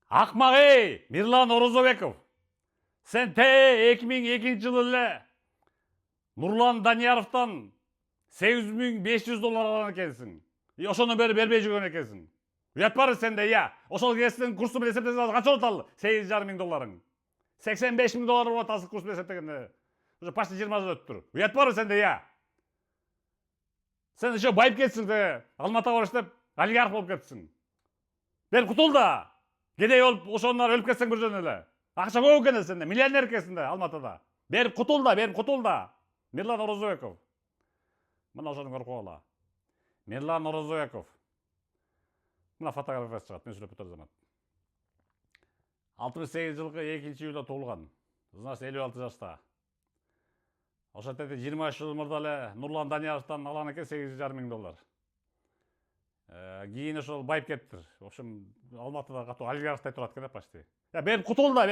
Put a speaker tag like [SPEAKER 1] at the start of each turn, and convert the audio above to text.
[SPEAKER 1] Акмак эй, Мирлан Орозобеков. Сен 2002 жылы эле Нурлан Данияровтан $8500 алган экенсиң. Ошону бери бербей жүргөн экенсиң. Уят бар сенде, я. Ошол кесиптин курсу менен эсептесең канча болот ал? $8,500. $85,000 болот азыр курс менен эсептегенде. Уже почти 20 жыл өттүр. Уят бар сенде, я. Сен еще байып кетсиң де, Алматыга барып иштеп, олигарх болуп кетсиң. Бер кутул да. Кедей болуп, ошондар өлүп кетсең бир жөн эле. Акча көп экен сенде, миллионер экенсиң да Алматыда. Берип кутул да, Мирлан Орозобеков. Мына ошону көрүп койгула. Мирлан Орозобеков. Мына фотографиясы чыгат, мен сүйлөп отур замат. 68 жылкы 2-июлда туулган. Значит, 56 жашта. Ошо жерде 23 жыл мурда эле Нурлан Данияровтан алган экен $8,500. Кийин ошол байып кетиптир. В общем, Алматыда катуу олигархтай турат экен почти. Берип кутул да,